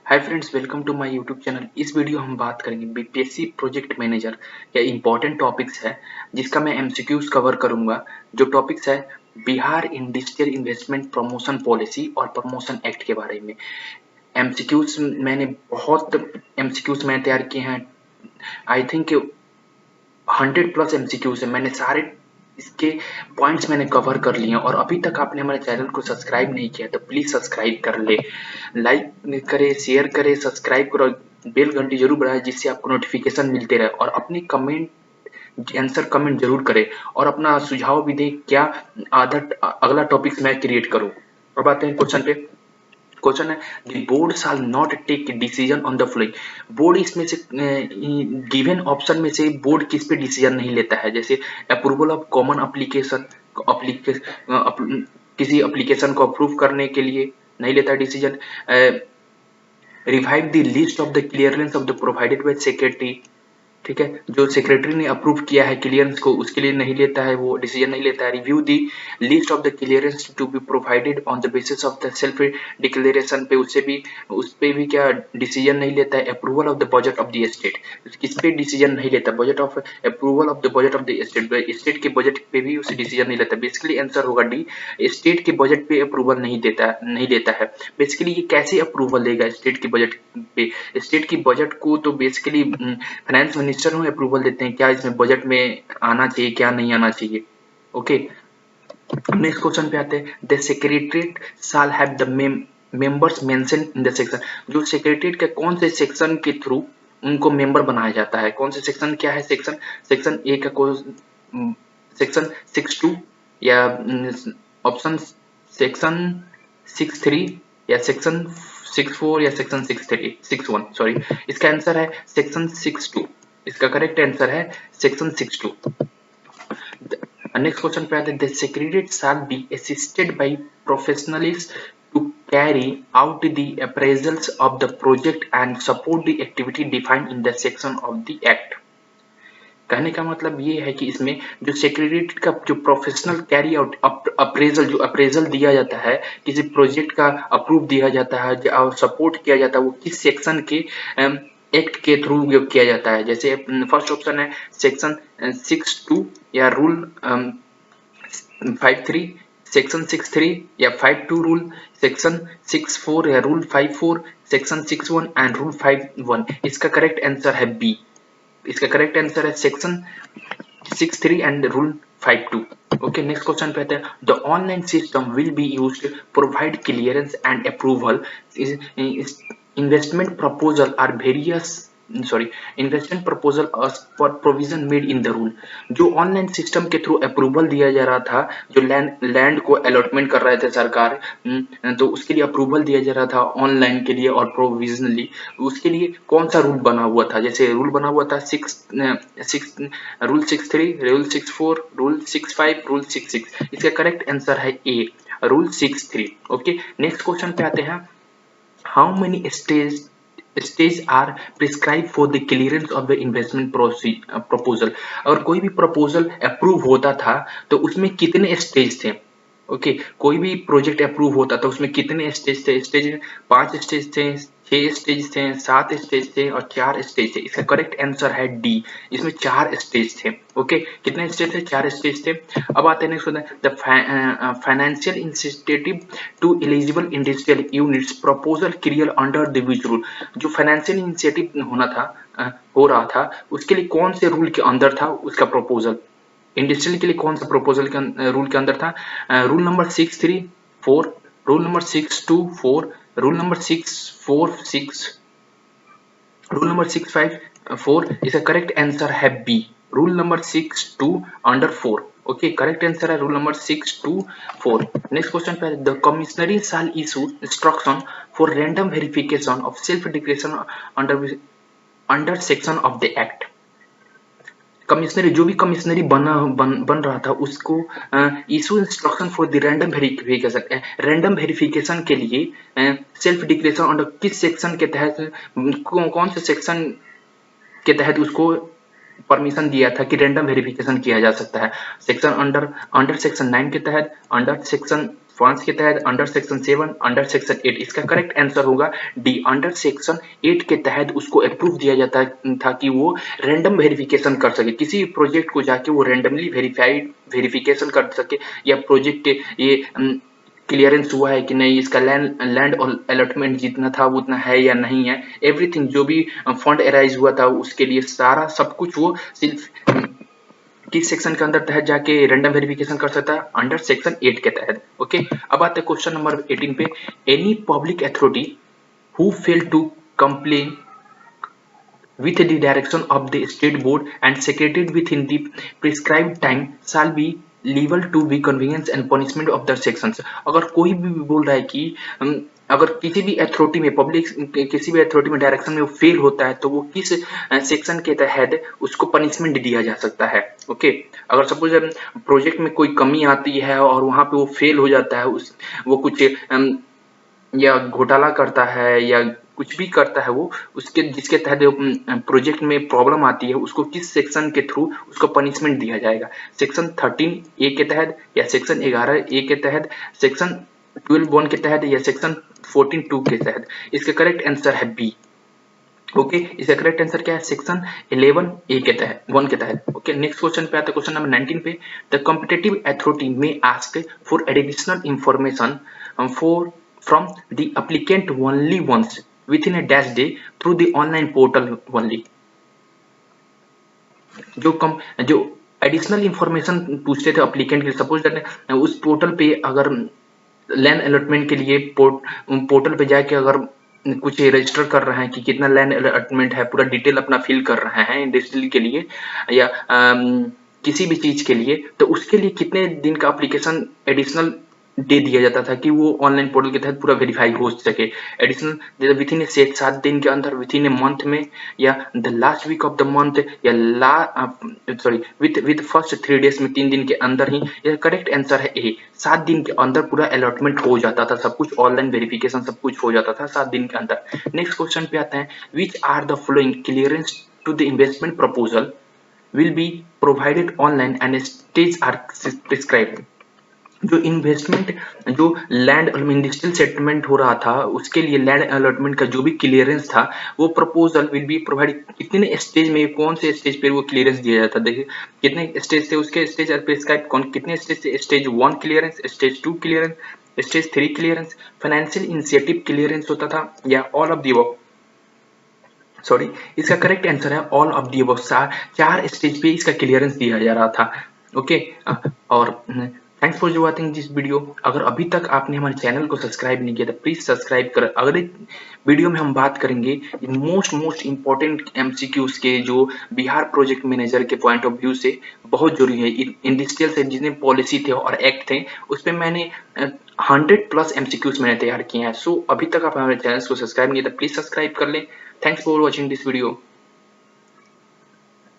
Hi friends, welcome to my YouTube channel. इस video हम बात करेंगे बीपीएससी प्रोजेक्ट मैनेजर या इम्पोर्टेंट टॉपिक्स है जिसका मैं एमसीक्यूज कवर करूंगा। जो टॉपिक्स है Bihar industrial investment promotion policy और प्रमोशन एक्ट के बारे में। एमसीक्यूज मैंने बहुत एमसीक्यूज मैंने तैयार किए हैं। आई थिंक 100+ एमसीक्यूज है। मैंने सारे इसके पॉइंट्स मैंने कवर कर लिए हैं और अभी तक आपने हमारे चैनल को सब्सक्राइब नहीं किया तो प्लीज सब्सक्राइब कर ले, लाइक करे, शेयर करे, सब्सक्राइब करो, बेल घंटी जरूर बढ़ाए जिससे आपको नोटिफिकेशन मिलते रहे और अपनी कमेंट आंसर कमेंट जरूर करे और अपना सुझाव भी दे क्या अगला टॉपिक मैं क्रिएट करूं। अब आते हैं क्वेश्चन पे। क्वेश्चन है the board shall not take decision on the following. Board इसमें से गिवन ऑप्शन में से बोर्ड किस पे डिसीजन नहीं लेता है, जैसे अप्रूवल ऑफ कॉमन एप्लीकेशन, किसी एप्लीकेशन को अप्रूव करने के लिए नहीं लेता decision. Revive the list of the clearance of the provided by secretary, ठीक है, जो सेक्रेटरी ने अप्रूव किया है क्लियरेंस को उसके लिए नहीं लेता है, वो डिसीजन नहीं लेता है। Review the list of the clearance to be provided on the basis of the self declaration पे उस पे भी क्या डिसीजन नहीं लेता है। Approval of the budget of the state, किस पे डिसीजन नहीं लेता, budget of approval of the budget of the state के बजट पे भी उसे डिसीजन नहीं लेता। बेसिकली आंसर होगा डी, स्टेट के बजट पे अप्रूवल नहीं लेता है। बेसिकली ये कैसे अप्रूवल देगा स्टेट के बजट पे? स्टेट की बजट को तो बेसिकली फाइनेंस मिनिस्टर हो अप्रूवल देते हैं, क्या इसमें बजट में आना चाहिए क्या नहीं आना चाहिए। ओके, नेक्स्ट क्वेश्चन पे आते हैं। The secretariat shall have the members mention in the section. जो सेक्रेटरीट के कौन से सेक्शन के थ्रू उनको मेंबर बनाया जाता है, कौन से सेक्शन, क्या है सेक्शन? सेक्शन ए का सेक्शन 62 या ऑप्शन सेक्शन 63 या सेक्शन 64 या सेक्शन 61, सॉरी। इसका आंसर है सेक्शन 62। इसका करेक्ट आंसर है सेक्शन 62। नेक्स्ट क्वेश्चन पे आते हैं। The secretariat shall be assisted by professionals to carry out the appraisals of the project and support the activity defined in the section of the act. कहने का मतलब ये है कि इसमें जो सेक्रेटरीट का जो प्रोफेशनल कैरी आउट अप्रेजल, जो अप्रेजल दिया जाता है, किसी प्रोजेक्ट का अप्रूव दिया जाता है और सपोर्ट किया जाता है, वो किस सेक्शन के एक्ट के थ्रू किया जाता है। जैसे फर्स्ट ऑप्शन है सेक्शन 62 या रूल 53, सेक्शन 63 या 52 रूल, सेक्शन 64 या रूल 54, सेक्शन 61 एंड रूल 51। इसका करेक्ट आंसर है बी। इसका करेक्ट आंसर है section 63 and rule 52। Okay, next question पे आते हैं। The online system will be used provide clearance and approval investment proposal are various investment proposal पर provision made in the rule. जो online system के through approval दिया जा रहा था, जो लैंड को अलॉटमेंट कर रहे थे सरकार, तो उसके लिए अप्रूवल दिया जा रहा था ऑनलाइन के लिए और प्रोविजनली, उसके लिए कौन सा रूल बना हुआ था? जैसे रूल बना हुआ था रूल 63, रूल 64, रूल 65, रूल 66। इसका करेक्ट आंसर है A, rule 63। Okay, next question पे आते हैं। How many stage are prescribe for the clearance of the investment proposal? अगर कोई भी प्रपोजल अप्रूव होता था तो उसमें कितने स्टेज थे? ओके, कोई भी प्रोजेक्ट अप्रूव होता था उसमें कितने स्टेज थे? स्टेज 5 स्टेज थे, 6 स्टेज थे, 7 स्टेज थे और 4 स्टेज थे। इसका करेक्ट आंसर है डी, इसमें 4 स्टेज थे। ओके, कितने स्टेज थे? 4 स्टेज थे। अब आते हैं next question. The financial incentive to eligible industrial units proposal clear under the which rule? जो फाइनेंशियल इंसेंटिव हो रहा था उसके लिए कौन से रूल के अंदर था उसका प्रपोजल? इंडस्ट्रियल के लिए कौन सा प्रपोजल के रूल के अंदर था? Rule number 634, rule number 624, rule number 646, rule number 654। इसका करेक्ट आंसर है B, rule number 62 under 4। Okay, correct answer है रूल नंबर 624। नेक्स्ट क्वेश्चन पे, the commissionary shall issue instruction for random verification of self declaration under section of the act. Commissionary, जो भी commissionary बन रहा था उसको issue instruction for the random verification, random verification के लिए सेल्फ डिक्लेरेशन अंडर किस सेक्शन के तहत, कौन से सेक्शन के तहत उसको परमिशन दिया था कि रैंडम वेरिफिकेशन किया जा सकता है? सेक्शन अंडर सेक्शन 9 के तहत, अंडर सेक्शन 5 के तहत, अंडर सेक्शन 7, अंडर सेक्शन 8। इसका करेक्ट आंसर होगा डी, अंडर सेक्शन 8 के तहत उसको अप्रूव दिया जाता था कि वो रैंडम वेरिफिकेशन कर सके, किसी प्रोजेक्ट को जाके वो रैंडमली वेरिफिकेशन कर सके, या प्रोजेक्ट ये क्लियरेंस हुआ है कि नहीं, इसका लैंड और अलॉटमेंट जितना था वो उतना है या नहीं है, एवरीथिंग जो भी फंड अराइज हुआ था उसके लिए सारा सब कुछ वो सिर्फ किस सेक्शन के अंदर तहत जाके रैंडम वेरिफिकेशन कर सकता है, अंडर सेक्शन 8 के तहत। ओके, अब आते हैं क्वेश्चन नंबर 18 पे। Any public authority who fail to complain with the direction of the state board and secreted within the prescribed time shall be liable to be convenience and punishment of the sections। अगर कोई भी बोल रहा है कि अगर किसी भी अथॉरिटी में पब्लिक किसी भी अथॉरिटी में डायरेक्शन में वो फेल होता है तो वो किस सेक्शन के तहत उसको पनिशमेंट दिया जा सकता है। ओके, अगर सपोज प्रोजेक्ट में कोई कमी आती है और वहां पे वो फेल हो जाता है, वो कुछ या घोटाला करता है या कुछ भी करता है, वो उसके जिसके तहत प्रोजेक्ट में प्रॉब्लम आती है उसको किस सेक्शन के थ्रू उसको पनिशमेंट दिया जाएगा, सेक्शन 13A के तहत, या सेक्शन 11A के तहत, सेक्शन 12(1) के तहत, या सेक्शन 14(2) के तहत। इसका करेक्ट आंसर है बी। ओके, इसका करेक्ट आंसर क्या है, सेक्शन 11A के तहत, 1 के तहत। ओके, नेक्स्ट क्वेश्चन पे आते हैं, क्वेश्चन नंबर 19 पे। द कॉम्पिटिटिव अथॉरिटी में ask for additional information for from the applicant only once within a dash day through the online portal only। जो एडिशनल इंफॉर्मेशन पूछते थे अप्लीकेंट के, सपोज दैट उस पोर्टल पे अगर लैंड अलॉटमेंट के लिए पोर्टल पे जाके अगर कुछ रजिस्टर कर रहे हैं कि कितना लैंड अलॉटमेंट है, पूरा डिटेल अपना फिल कर रहे हैं इंडस्ट्रियल के लिए या किसी भी चीज के लिए, तो उसके लिए कितने दिन का एप्लीकेशन एडिशनल दे दिया जाता था कि वो ऑनलाइन पोर्टल के तहत पूरा वेरीफाई हो सके। एडिशनल विथ इन 7 दिन के अंदर, विथ इन ए मंथ में, या the last week of the month, या विथ फर्स्ट 3 डेज में, 3 दिन के अंदर ही। यह करेक्ट आंसर है ए, 7 दिन के अंदर पूरा अलॉटमेंट हो जाता था, सब कुछ ऑनलाइन वेरिफिकेशन सब कुछ हो जाता था 7 दिन के अंदर। नेक्स्ट क्वेश्चन पे आते हैं, which are the following clearance to the investment proposal will be provided online and stages are prescribed। जो इन्वेस्टमेंट, जो लैंड इंडस्ट्रियल सेटलमेंट हो रहा था उसके लिए लैंड अलॉटमेंट का जो भी क्लियरेंस था वो प्रपोजल विल बी प्रोवाइड, कितने स्टेज में, कौन से स्टेज पे वो क्लियरेंस दिया जाता है। देखिए कितने स्टेज थे उसके, स्टेज आर प्रिस्क्राइब, कौन कितने स्टेज थे, stage 1 clearance, stage 2 clearance, stage 3 clearance, financial initiative clearance होता था, या all of the above. Sorry, इसका करेक्ट आंसर है all of the above. 4 stage पे इसका क्लियरेंस दिया जा रहा था। ओके, और thanks for watching this video. अगर अभी तक आपने हमारे चैनल को सब्सक्राइब नहीं किया तो प्लीज सब्सक्राइब कर। अगले वीडियो में हम बात करेंगे मोस्ट इंपॉर्टेंट एमसीक्यूज के, जो बिहार प्रोजेक्ट मैनेजर के पॉइंट ऑफ व्यू से बहुत जरूरी है। इंडस्ट्रियल से जितने पॉलिसी थे और एक्ट थे उस पर मैंने 100+ एमसीक्यूज मैंने तैयार किए हैं। सो अभी तक आप हमारे चैनल को सब्सक्राइब नहीं किया तो प्लीज सब्सक्राइब कर लें। Thanks for watching this video.